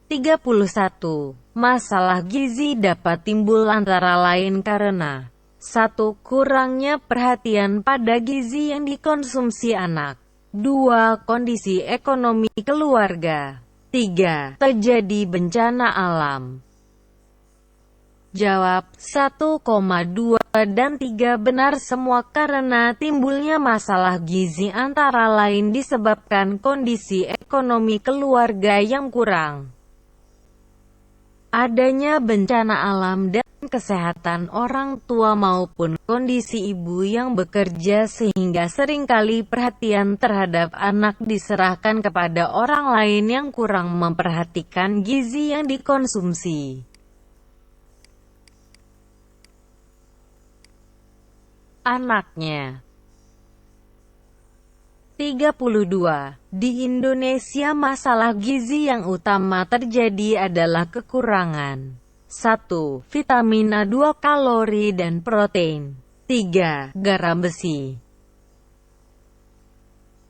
31. Masalah gizi dapat timbul antara lain karena 1. Kurangnya perhatian pada gizi yang dikonsumsi anak. 2. Kondisi ekonomi keluarga. 3. Terjadi bencana alam. Jawab 1,2 dan 3 benar semua karena timbulnya masalah gizi antara lain disebabkan kondisi ekonomi keluarga yang kurang, adanya bencana alam dan kesehatan orang tua maupun kondisi ibu yang bekerja sehingga seringkali perhatian terhadap anak diserahkan kepada orang lain yang kurang memperhatikan gizi yang dikonsumsi anaknya. 32. Di Indonesia masalah gizi yang utama terjadi adalah kekurangan 1. Vitamin A2, kalori dan protein. 3. Garam besi.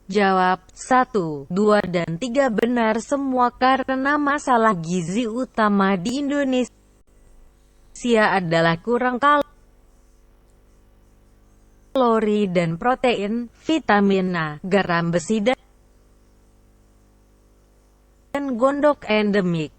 Jawab 1, 2 dan 3 benar semua karena masalah gizi utama di Indonesia adalah kurang kalori dan protein, vitamin A, garam besi dan gondok endemik.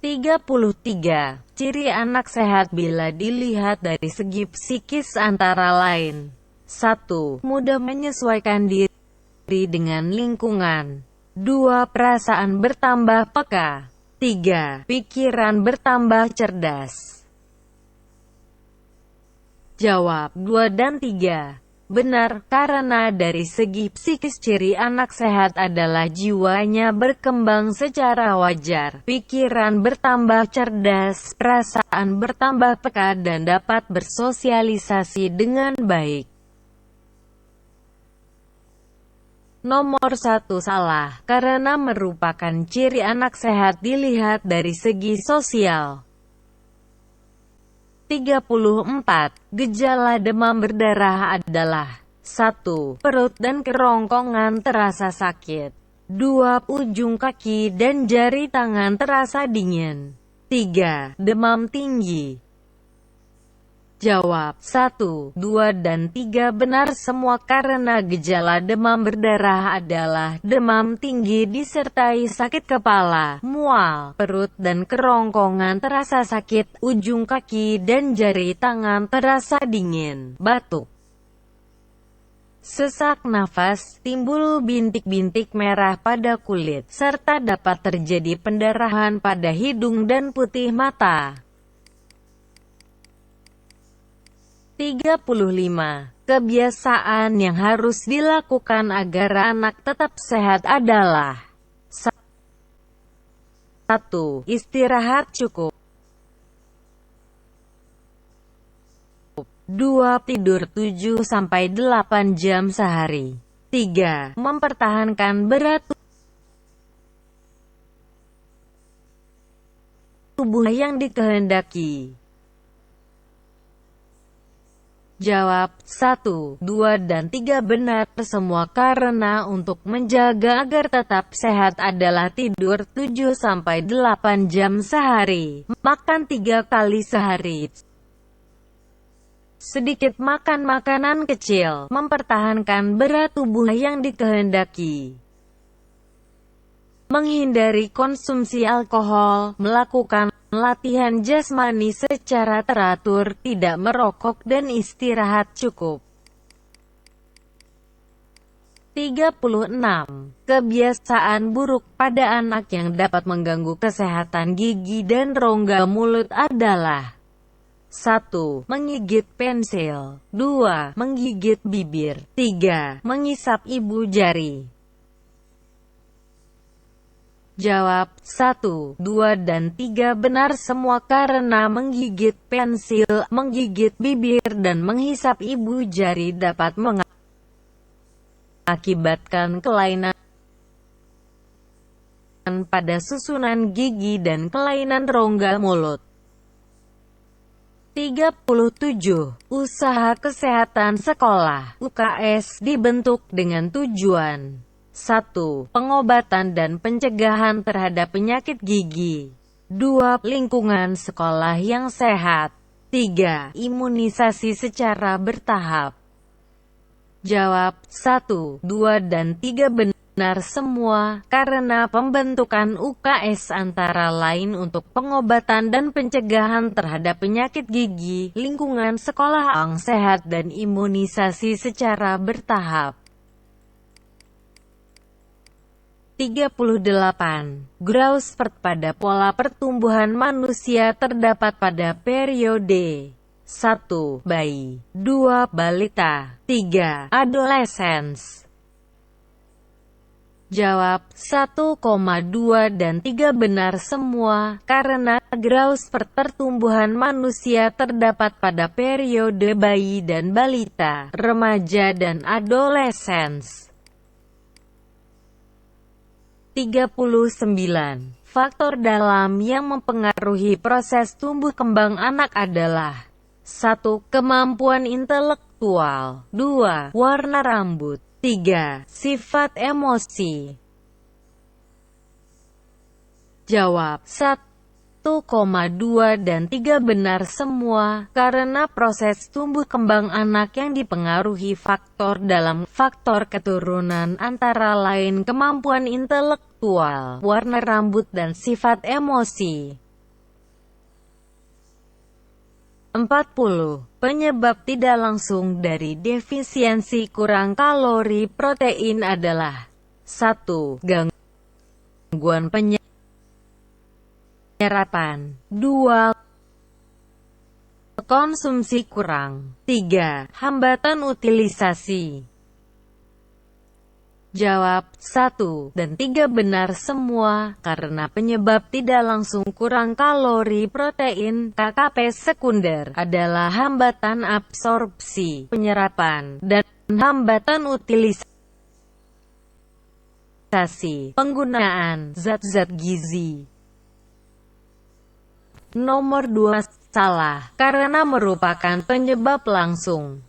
33. Ciri anak sehat bila dilihat dari segi psikis antara lain 1. Mudah menyesuaikan diri dengan lingkungan. 2. Perasaan bertambah peka. 3. Pikiran bertambah cerdas. Jawab 2 dan 3. Benar, karena dari segi psikis ciri anak sehat adalah jiwanya berkembang secara wajar, pikiran bertambah cerdas, perasaan bertambah peka dan dapat bersosialisasi dengan baik. Nomor 1 salah, karena merupakan ciri anak sehat dilihat dari segi sosial. 34. Gejala demam berdarah adalah 1. Perut dan kerongkongan terasa sakit. 2. Ujung kaki dan jari tangan terasa dingin. 3. Demam tinggi. Jawab 1, 2 dan 3 benar semua karena gejala demam berdarah adalah demam tinggi disertai sakit kepala, mual, perut dan kerongkongan terasa sakit, ujung kaki dan jari tangan terasa dingin, batuk, sesak nafas, timbul bintik-bintik merah pada kulit, serta dapat terjadi pendarahan pada hidung dan putih mata. 35. Kebiasaan yang harus dilakukan agar anak tetap sehat adalah 1. Istirahat cukup. 2. Tidur 7-8 jam sehari. 3. Mempertahankan berat tubuh yang dikehendaki. Jawab 1, 2 dan 3 benar semua karena untuk menjaga agar tetap sehat adalah tidur 7-8 jam sehari, makan 3 kali sehari, sedikit makan makanan kecil, mempertahankan berat tubuh yang dikehendaki, menghindari konsumsi alkohol, melakukan latihan jasmani secara teratur, tidak merokok dan istirahat cukup. 36. Kebiasaan buruk pada anak yang dapat mengganggu kesehatan gigi dan rongga mulut adalah 1. Menggigit pensil. 2. Menggigit bibir. 3. Mengisap ibu jari. Jawab 1, 2 dan 3 benar semua karena menggigit pensil, menggigit bibir dan menghisap ibu jari dapat mengakibatkan kelainan pada susunan gigi dan kelainan rongga mulut. 37. Usaha Kesehatan Sekolah (UKS) dibentuk dengan tujuan 1. Pengobatan dan pencegahan terhadap penyakit gigi. 2. Lingkungan sekolah yang sehat. 3. Imunisasi secara bertahap. Jawab 1, 2, dan 3 benar semua, karena pembentukan UKS antara lain untuk pengobatan dan pencegahan terhadap penyakit gigi, lingkungan sekolah yang sehat dan imunisasi secara bertahap. 38. Growth spurt pada pola pertumbuhan manusia terdapat pada periode 1. Bayi 2. Balita 3. Adolescence. Jawab 1,2 dan 3 benar semua, karena growth spurt pertumbuhan manusia terdapat pada periode bayi dan balita, remaja dan adolescence. 39. Faktor dalam yang mempengaruhi proses tumbuh kembang anak adalah 1. Kemampuan intelektual 2. Warna rambut 3. Sifat emosi. Jawab 1,2 dan 3 benar semua, karena proses tumbuh kembang anak yang dipengaruhi faktor dalam faktor keturunan antara lain kemampuan intelektual, warna rambut dan sifat emosi. 40. Penyebab tidak langsung dari defisiensi kurang kalori protein adalah 1. Gangguan penyerapan 2. Konsumsi kurang 3. Hambatan utilisasi. Jawab 1 dan 3 benar semua, karena penyebab tidak langsung kurang kalori protein (KKP sekunder) adalah hambatan absorpsi, penyerapan, dan hambatan utilisasi, penggunaan zat-zat gizi. Nomor 2 salah, karena merupakan penyebab langsung.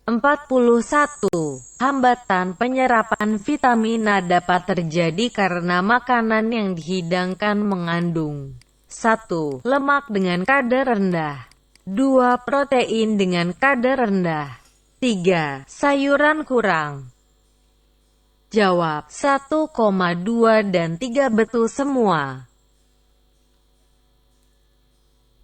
41. Hambatan penyerapan vitamin A dapat terjadi karena makanan yang dihidangkan mengandung 1. Lemak dengan kadar rendah 2. Protein dengan kadar rendah 3. Sayuran kurang. Jawab 1,2 dan 3 betul semua.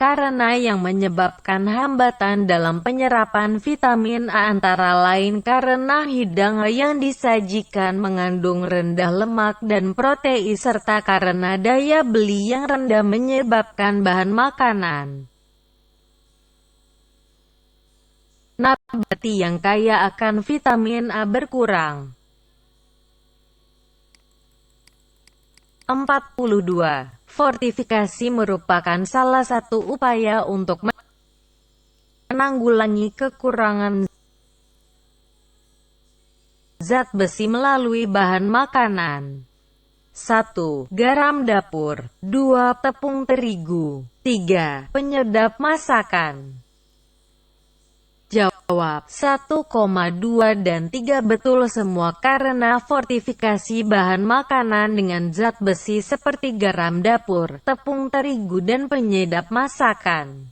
Karena yang menyebabkan hambatan dalam penyerapan vitamin A antara lain karena hidangan yang disajikan mengandung rendah lemak dan protein serta karena daya beli yang rendah menyebabkan bahan makanan nabati yang kaya akan vitamin A berkurang. 42. Fortifikasi merupakan salah satu upaya untuk menanggulangi kekurangan zat besi melalui bahan makanan. 1. Garam dapur 2. Tepung terigu 3. Penyedap masakan. Jawab 1,2 dan 3 betul semua karena fortifikasi bahan makanan dengan zat besi seperti garam dapur, tepung terigu dan penyedap masakan.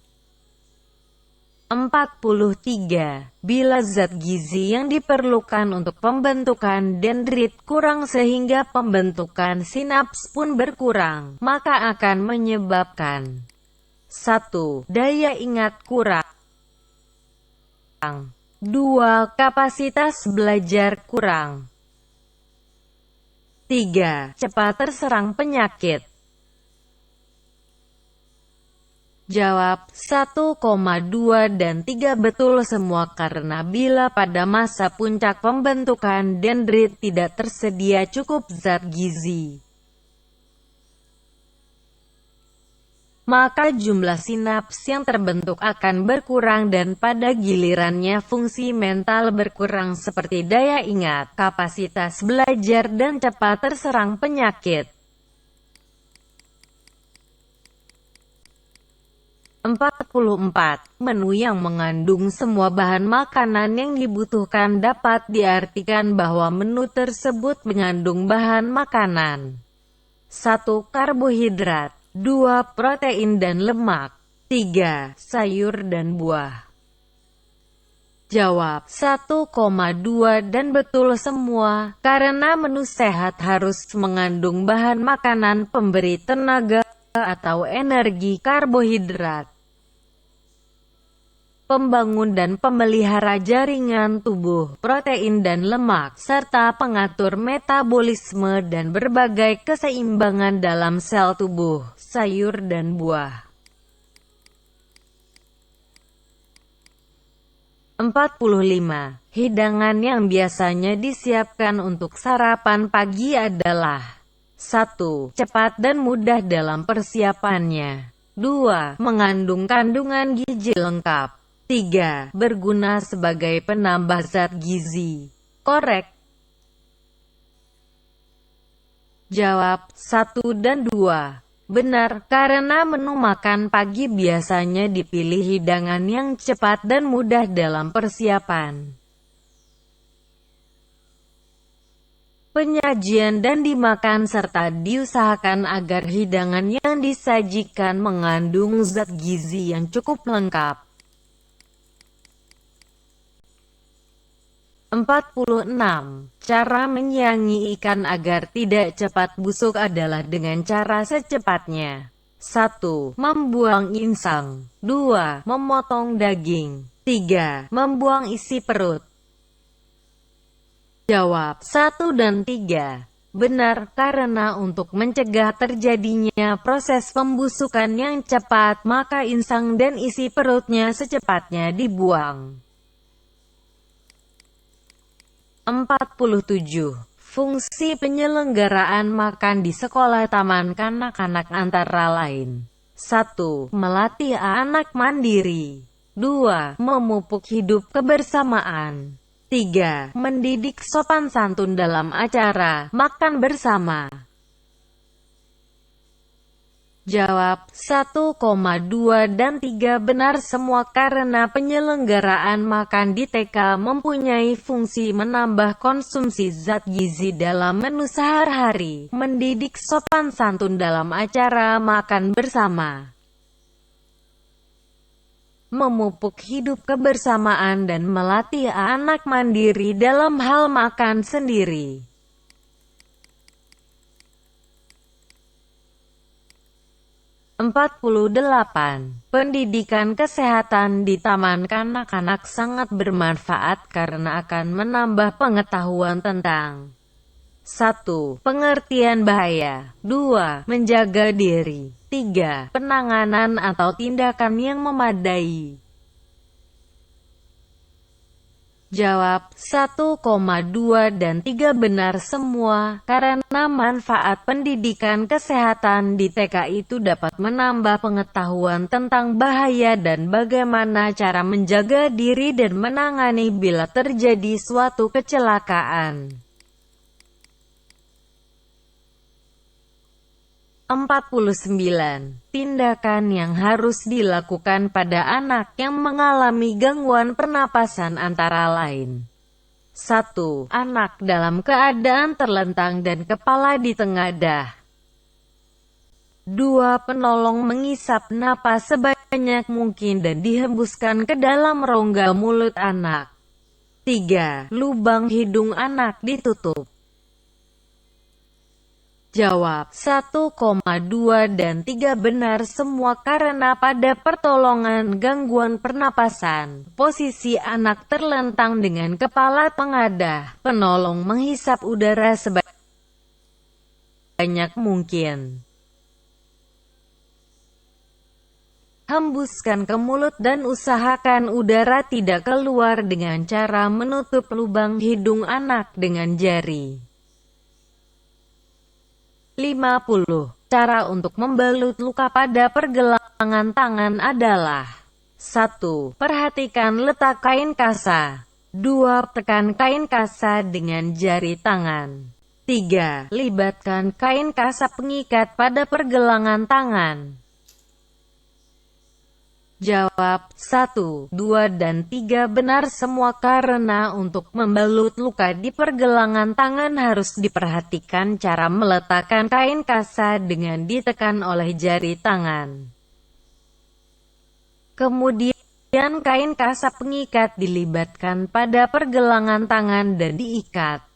43. Bila zat gizi yang diperlukan untuk pembentukan dendrit kurang sehingga pembentukan sinaps pun berkurang, maka akan menyebabkan 1. Daya ingat kurang 2. Kapasitas belajar kurang 3. Cepat terserang penyakit. Jawab 1,2 dan 3 betul semua karena bila pada masa puncak pembentukan dendrit tidak tersedia cukup zat gizi, maka jumlah sinaps yang terbentuk akan berkurang dan pada gilirannya fungsi mental berkurang seperti daya ingat, kapasitas belajar dan cepat terserang penyakit. 44. Menu yang mengandung semua bahan makanan yang dibutuhkan dapat diartikan bahwa menu tersebut mengandung bahan makanan: 1. Karbohidrat, 2. Protein dan lemak, 3. Sayur dan buah. Jawab 1,2 dan betul semua, karena menu sehat harus mengandung bahan makanan pemberi tenaga atau energi, karbohidrat, pembangun dan pemelihara jaringan tubuh, protein dan lemak, serta pengatur metabolisme dan berbagai keseimbangan dalam sel tubuh, sayur dan buah. 45. Hidangan yang biasanya disiapkan untuk sarapan pagi adalah: 1. Cepat dan mudah dalam persiapannya, 2. Mengandung kandungan gizi lengkap, 3. Berguna sebagai penambah zat gizi. Korek. Jawab 1 dan 2. Benar, karena menu makan pagi biasanya dipilih hidangan yang cepat dan mudah dalam persiapan, penyajian dan dimakan, serta diusahakan agar hidangan yang disajikan mengandung zat gizi yang cukup lengkap. 46. Cara menyiangi ikan agar tidak cepat busuk adalah dengan cara secepatnya: 1. Membuang insang, 2. Memotong daging, 3. Membuang isi perut. Jawab 1 dan 3. Benar, karena untuk mencegah terjadinya proses pembusukan yang cepat, maka insang dan isi perutnya secepatnya dibuang. 47. Fungsi penyelenggaraan makan di sekolah taman kanak-kanak antara lain: 1. Melatih anak mandiri, 2. Memupuk hidup kebersamaan, 3. Mendidik sopan santun dalam acara makan bersama. Jawab 1,2 dan 3 benar semua, karena penyelenggaraan makan di TK mempunyai fungsi menambah konsumsi zat gizi dalam menu sehari-hari, mendidik sopan santun dalam acara makan bersama, memupuk hidup kebersamaan, dan melatih anak mandiri dalam hal makan sendiri. 48. Pendidikan kesehatan di taman kanak-kanak sangat bermanfaat karena akan menambah pengetahuan tentang: 1. Pengertian bahaya, 2. Menjaga diri, 3. Penanganan atau tindakan yang memadai. Jawab 1,2 dan 3 benar semua, karena manfaat pendidikan kesehatan di TK itu dapat menambah pengetahuan tentang bahaya dan bagaimana cara menjaga diri dan menangani bila terjadi suatu kecelakaan. 49. Tindakan yang harus dilakukan pada anak yang mengalami gangguan pernapasan antara lain: 1. Anak dalam keadaan terlentang dan kepala ditengadah, 2. Penolong mengisap napas sebanyak mungkin dan dihembuskan ke dalam rongga mulut anak, 3. Lubang hidung anak ditutup. Jawab 1,2 dan 3 benar semua, karena pada pertolongan gangguan pernapasan, posisi anak terlentang dengan kepala tengadah, penolong menghisap udara sebanyak mungkin, hembuskan ke mulut dan usahakan udara tidak keluar dengan cara menutup lubang hidung anak dengan jari. 50. Cara untuk membalut luka pada pergelangan tangan adalah: 1. Perhatikan letak kain kasa, 2. Tekan kain kasa dengan jari tangan, 3. Libatkan kain kasa pengikat pada pergelangan tangan. Jawab, 1, 2, dan 3 benar semua karena untuk membalut luka di pergelangan tangan harus diperhatikan cara meletakkan kain kasa dengan ditekan oleh jari tangan. Kemudian kain kasa pengikat dilibatkan pada pergelangan tangan dan diikat.